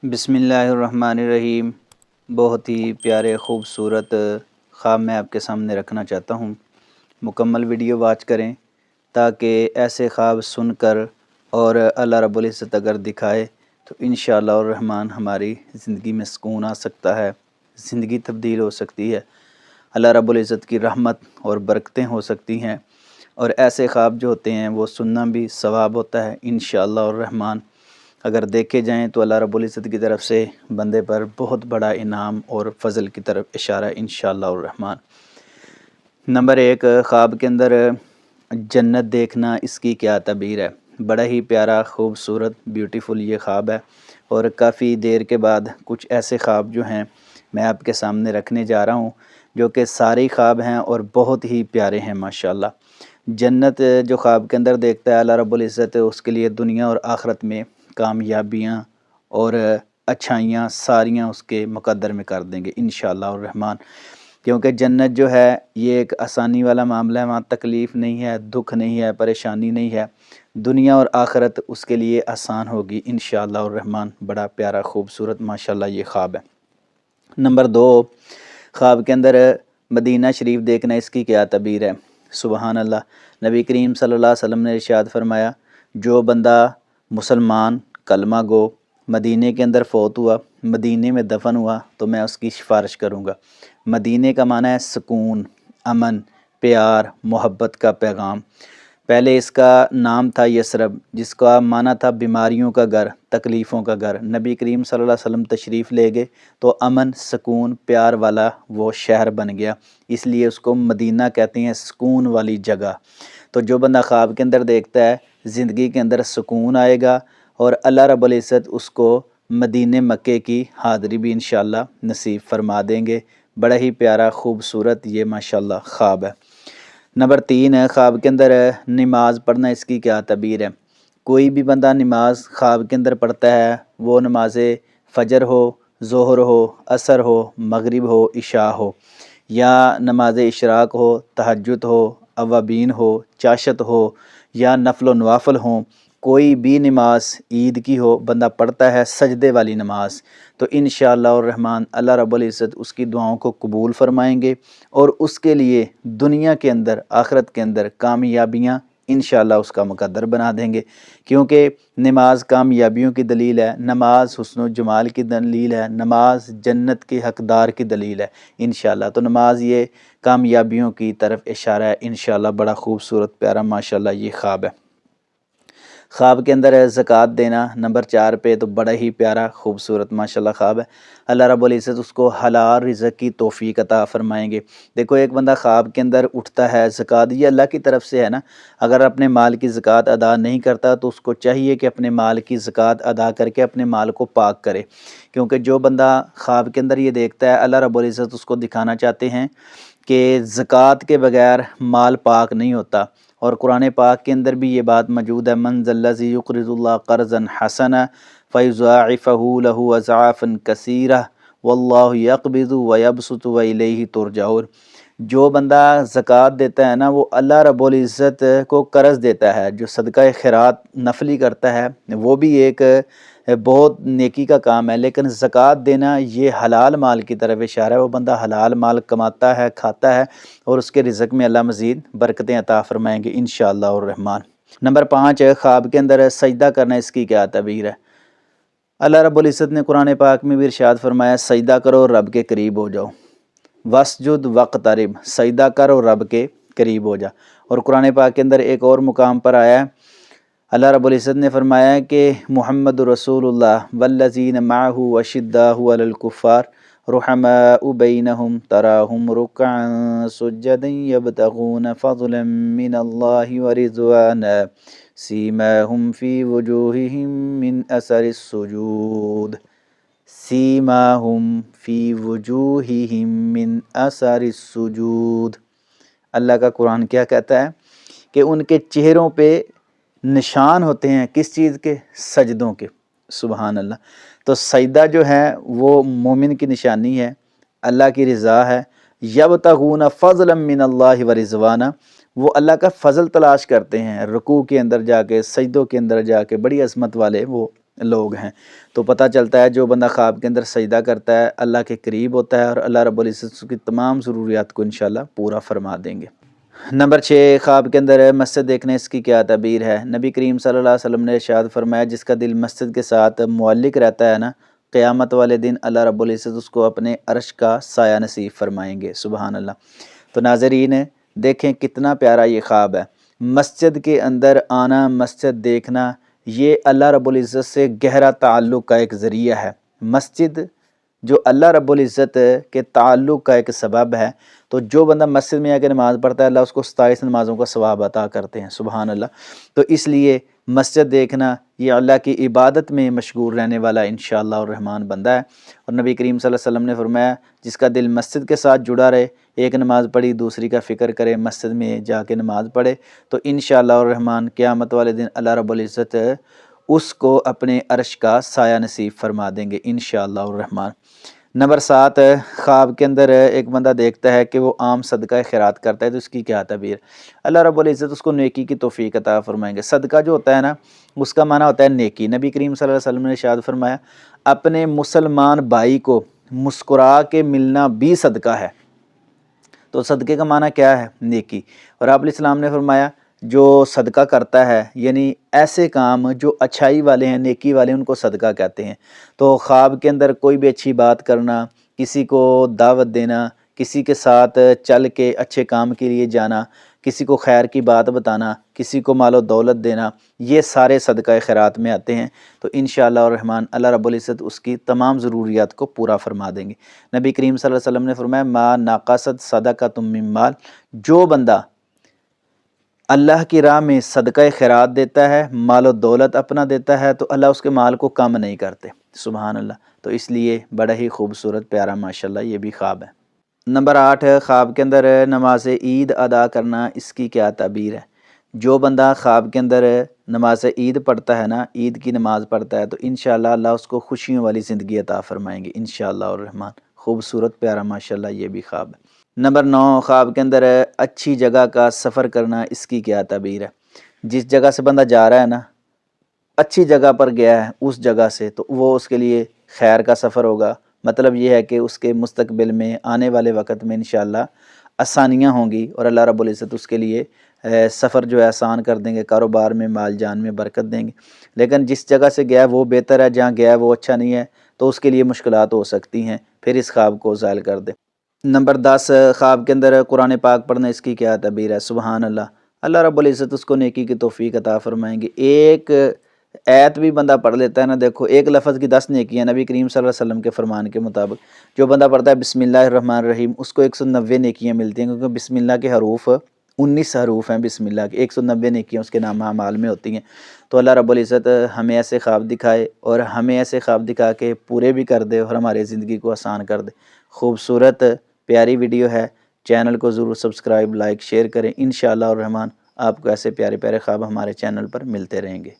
بسم اللہ الرحمن الرحیم۔ بہت ہی پیارے خوبصورت خواب میں آپ کے سامنے رکھنا چاہتا ہوں۔ مکمل ویڈیو واچ کریں تاکہ ایسے خواب سن کر اور اللہ رب العزت اگر دکھائے تو انشاءاللہ الرحمن ہماری زندگی میں سکون آ سکتا ہے، زندگی تبدیل ہو سکتی ہے، اللہ رب العزت کی رحمت اور برکتیں ہو سکتی ہیں، اور ایسے خواب جو ہوتے ہیں وہ سننا بھی ثواب ہوتا ہے انشاءاللہ الرحمن۔ اگر دیکھے جائیں تو اللہ رب العزت کی طرف سے بندے پر بہت بڑا انعام اور فضل کی طرف اشارہ انشاءاللہ الرحمن۔ نمبر 1، خواب کے اندر جنت دیکھنا، اس کی کیا تعبیر ہے؟ بڑا ہی پیارا خوبصورت بیوٹیفل یہ خواب ہے، اور کافی دیر کے بعد کچھ ایسے خواب جو ہیں میں آپ کے سامنے رکھنے جا رہا ہوں جو کہ سارے خواب ہیں اور بہت ہی پیارے ہیں ماشاءاللہ۔ جنت جو خواب کے اندر دیکھتا ہے اللہ رب العزت اس کے لیے دنیا اور آخرت میں کامیابیاں اور اچھائیاں ساریاں اس کے مقدر میں کر دیں گے انشاءاللہ الرحمن، کیونکہ جنت جو ہے یہ ایک آسانی والا معاملہ ہے، وہاں تکلیف نہیں ہے، دکھ نہیں ہے، پریشانی نہیں ہے، دنیا اور آخرت اس کے لیے آسان ہوگی انشاءاللہ الرحمن۔ بڑا پیارا خوبصورت ماشاءاللہ یہ خواب ہے۔ نمبر 2، خواب کے اندر مدینہ شریف دیکھنا، اس کی کیا تعبیر ہے؟ سبحان اللہ۔ نبی کریم صلی اللہ علیہ وسلم نے ارشاد فرمایا، جو بندہ مسلمان کلمہ گو مدینے کے اندر فوت ہوا، مدینے میں دفن ہوا، تو میں اس کی سفارش کروں گا۔ مدینے کا معنی ہے سکون، امن، پیار، محبت کا پیغام۔ پہلے اس کا نام تھا یثرب، جس کا معنی تھا بیماریوں کا گھر، تکلیفوں کا گھر۔ نبی کریم صلی اللہ علیہ وسلم تشریف لے گئے تو امن، سکون، پیار والا وہ شہر بن گیا، اس لیے اس کو مدینہ کہتے ہیں، سکون والی جگہ۔ تو جو بندہ خواب کے اندر دیکھتا ہے زندگی کے اندر سکون آئے گا، اور اللہ رب العزت اس کو مدینہ مکے کی حاضری بھی انشاءاللہ نصیب فرما دیں گے۔ بڑا ہی پیارا خوبصورت یہ ماشاءاللہ خواب ہے۔ نمبر 3، خواب کے اندر نماز پڑھنا، اس کی کیا تعبیر ہے؟ کوئی بھی بندہ نماز خواب کے اندر پڑھتا ہے، وہ نماز فجر ہو، ظہر ہو، عصر ہو، مغرب ہو، عشاء ہو، یا نماز اشراق ہو، تہجد ہو، اوابین ہو، چاشت ہو، یا نفل و نوافل ہوں، کوئی بھی نماز عید کی ہو بندہ پڑھتا ہے سجدے والی نماز، تو انشاءاللہ الرحمن اللہ رب العزت اس کی دعاؤں کو قبول فرمائیں گے، اور اس کے لیے دنیا کے اندر آخرت کے اندر کامیابیاں انشاءاللہ اس کا مقدر بنا دیں گے، کیونکہ نماز کامیابیوں کی دلیل ہے، نماز حسن و جمال کی دلیل ہے، نماز جنت کے حقدار کی دلیل ہے انشاءاللہ۔ تو نماز یہ کامیابیوں کی طرف اشارہ ہے انشاءاللہ۔ بڑا خوبصورت پیارا ماشاءاللہ یہ خواب ہے۔ خواب کے اندر زکوٰۃ دینا، نمبر 4 پہ، تو بڑا ہی پیارا خوبصورت ماشاءاللہ خواب ہے۔ اللہ رب العزت اس کو حلال رزق کی توفیق عطا فرمائیں گے۔ دیکھو ایک بندہ خواب کے اندر اٹھتا ہے، زکوٰۃ یہ اللہ کی طرف سے ہے نا، اگر اپنے مال کی زکوٰۃ ادا نہیں کرتا تو اس کو چاہیے کہ اپنے مال کی زکوٰۃ ادا کر کے اپنے مال کو پاک کرے، کیونکہ جو بندہ خواب کے اندر یہ دیکھتا ہے اللہ رب العزت اس کو دکھانا چاہتے ہیں کہ زکوٰۃ کے بغیر مال پاک نہیں ہوتا، اور قرآن پاک کے اندر بھی یہ بات موجود ہے، من ذا الذی یقرض اللہ قرضا حسنا فیضاعفہ لہ اضعافا کثیرہ واللہ یقبض ویبسط والیہ ترجعون۔ جو بندہ زکوٰۃ دیتا ہے نا، وہ اللہ رب العزت کو قرض دیتا ہے، جو صدقہ خیرات نفلی کرتا ہے وہ بھی ایک بہت نیکی کا کام ہے، لیکن زکوٰۃ دینا یہ حلال مال کی طرف اشارہ ہے، وہ بندہ حلال مال کماتا ہے، کھاتا ہے، اور اس کے رزق میں اللہ مزید برکتیں عطا فرمائیں گے انشاءاللہ الرحمن۔ نمبر 5، خواب کے اندر سجدہ کرنا، اس کی کیا تعبیر ہے؟ اللہ رب العزت نے قرآن پاک میں بھی ارشاد فرمایا، سجدہ کرو رب کے قریب ہو جاؤ، واسجد واقترب، سجدہ کرو رب کے قریب ہو جا۔ اور قرآن پاک کے اندر ایک اور مقام پر آیا ہے، اللہ رب العزت نے فرمایا کہ محمد رسول اللہ والذین معہ اشداء علی الکفار رحماء بینہم تراہم رکعا سجدا یبتغون فضلا من اللہ ورضوانا سیماہم فی وجوہہم من اثر السجود، سیماہم فی وجوہہم من اثر السجود۔ اللہ کا قرآن کیا کہتا ہے کہ ان کے چہروں پہ نشان ہوتے ہیں، کس چیز کے؟ سجدوں کے۔ سبحان اللہ۔ تو سجدہ جو ہے وہ مومن کی نشانی ہے، اللہ کی رضا ہے۔ یبتغون فضلا من اللہ ورضوانا، وہ اللہ کا فضل تلاش کرتے ہیں، رکوع کے اندر جا کے، سجدوں کے اندر جا کے، بڑی عظمت والے وہ لوگ ہیں۔ تو پتہ چلتا ہے جو بندہ خواب کے اندر سجدہ کرتا ہے اللہ کے قریب ہوتا ہے اور اللہ رب العزت اس کی تمام ضروریات کو انشاءاللہ پورا فرما دیں گے۔ نمبر 6، خواب کے اندر مسجد دیکھنے اس کی کیا تعبیر ہے؟ نبی کریم صلی اللہ علیہ وسلم نے ارشاد فرمایا جس کا دل مسجد کے ساتھ معلق رہتا ہے نا، قیامت والے دن اللہ رب العزت اس کو اپنے عرش کا سایہ نصیب فرمائیں گے۔ سبحان اللہ۔ تو ناظرین دیکھیں کتنا پیارا یہ خواب ہے۔ مسجد کے اندر آنا، مسجد دیکھنا، یہ اللہ رب العزت سے گہرا تعلق کا ایک ذریعہ ہے۔ مسجد جو اللہ رب العزت کے تعلق کا ایک سبب ہے، تو جو بندہ مسجد میں آ کے نماز پڑھتا ہے اللہ اس کو 27 نمازوں کا ثواب عطا کرتے ہیں۔ سبحان اللہ۔ تو اس لیے مسجد دیکھنا یہ اللہ کی عبادت میں مشغول رہنے والا انشاءاللہ الرحمن بندہ ہے۔ اور نبی کریم صلی اللہ علیہ وسلم نے فرمایا جس کا دل مسجد کے ساتھ جڑا رہے، ایک نماز پڑھی دوسری کا فکر کرے، مسجد میں جا کے نماز پڑھے، تو انشاءاللہ الرحمن قیامت والے دن اللہ رب العزت اس کو اپنے عرش کا سایہ نصیب فرما دیں گے انشاءاللہ الرحمن۔ نمبر 7، خواب کے اندر ایک بندہ دیکھتا ہے کہ وہ عام صدقہ خیرات کرتا ہے تو اس کی کیا تعبیر؟ اللہ رب العزت اس کو نیکی کی توفیق عطا فرمائیں گے۔ صدقہ جو ہوتا ہے نا اس کا معنی ہوتا ہے نیکی۔ نبی کریم صلی اللہ علیہ وسلم نے ارشاد فرمایا اپنے مسلمان بھائی کو مسکرا کے ملنا بھی صدقہ ہے۔ تو صدقے کا معنی کیا ہے؟ نیکی۔ اور آپ علیہ السلام نے فرمایا جو صدقہ کرتا ہے یعنی ایسے کام جو اچھائی والے ہیں، نیکی والے ہیں، ان کو صدقہ کہتے ہیں۔ تو خواب کے اندر کوئی بھی اچھی بات کرنا، کسی کو دعوت دینا، کسی کے ساتھ چل کے اچھے کام کے لیے جانا، کسی کو خیر کی بات بتانا، کسی کو مال و دولت دینا، یہ سارے صدقہ خیرات میں آتے ہیں۔ تو انشاءاللہ الرحمن اللہ رب العزت اس کی تمام ضروریات کو پورا فرما دیں گے۔ نبی کریم صلی اللہ علیہ وسلم نے فرمایا ما ناقصت صدقۃ من مال، جو بندہ اللہ کی راہ میں صدقہ خیرات دیتا ہے، مال و دولت اپنا دیتا ہے، تو اللہ اس کے مال کو کم نہیں کرتے۔ سبحان اللہ۔ تو اس لیے بڑا ہی خوبصورت پیارا ماشاءاللہ یہ بھی خواب ہے۔ نمبر 8، خواب کے اندر نماز عید ادا کرنا اس کی کیا تعبیر ہے؟ جو بندہ خواب کے اندر نماز عید پڑھتا ہے نا، عید کی نماز پڑھتا ہے، تو انشاءاللہ اللہ اس کو خوشیوں والی زندگی عطا فرمائیں گے انشاءاللہ الرحمن۔ خوبصورت پیارا ماشاءاللہ یہ بھی خواب ہے۔ نمبر 9، خواب کے اندر اچھی جگہ کا سفر کرنا اس کی کیا تعبیر ہے؟ جس جگہ سے بندہ جا رہا ہے نا، اچھی جگہ پر گیا ہے اس جگہ سے، تو وہ اس کے لیے خیر کا سفر ہوگا۔ مطلب یہ ہے کہ اس کے مستقبل میں آنے والے وقت میں انشاءاللہ آسانیاں ہوں گی اور اللہ رب العزت اس کے لیے سفر جو ہے آسان کر دیں گے، کاروبار میں، مال جان میں برکت دیں گے۔ لیکن جس جگہ سے گیا ہے وہ بہتر ہے، جہاں گیا ہے وہ اچھا نہیں ہے تو اس کے لیے مشکلات ہو سکتی ہیں، پھر اس خواب کو زائل کر دیں۔ نمبر 10، خواب کے اندر قرآن پاک پڑھنا اس کی کیا تعبیر ہے؟ سبحان اللہ۔ اللہ رب العزت اس کو نیکی کی توفیق عطا فرمائیں گے۔ ایک ایت بھی بندہ پڑھ لیتا ہے نا، دیکھو ایک لفظ کی 10 نیکیاں نبی کریم صلی اللہ علیہ وسلم کے فرمان کے مطابق۔ جو بندہ پڑھتا ہے بسم اللہ الرحمن الرحیم اس کو 190 نیکیاں ملتی ہیں، کیونکہ بسم اللہ کے حروف 19 حروف ہیں بسم اللہ کے، 190 نیکیاں اس کے نام اعمال میں ہوتی ہیں۔ تو اللہ رب العزت ہمیں ایسے خواب دکھائے اور ہمیں ایسے خواب دکھا کے پورے بھی کر دے اور ہمارے زندگی کو آسان کر دے۔ خوبصورت پیاری ویڈیو ہے، چینل کو ضرور سبسکرائب، لائک، شیئر کریں۔ انشاءاللہ الرحمن آپ کو ایسے پیارے پیارے خواب ہمارے چینل پر ملتے رہیں گے۔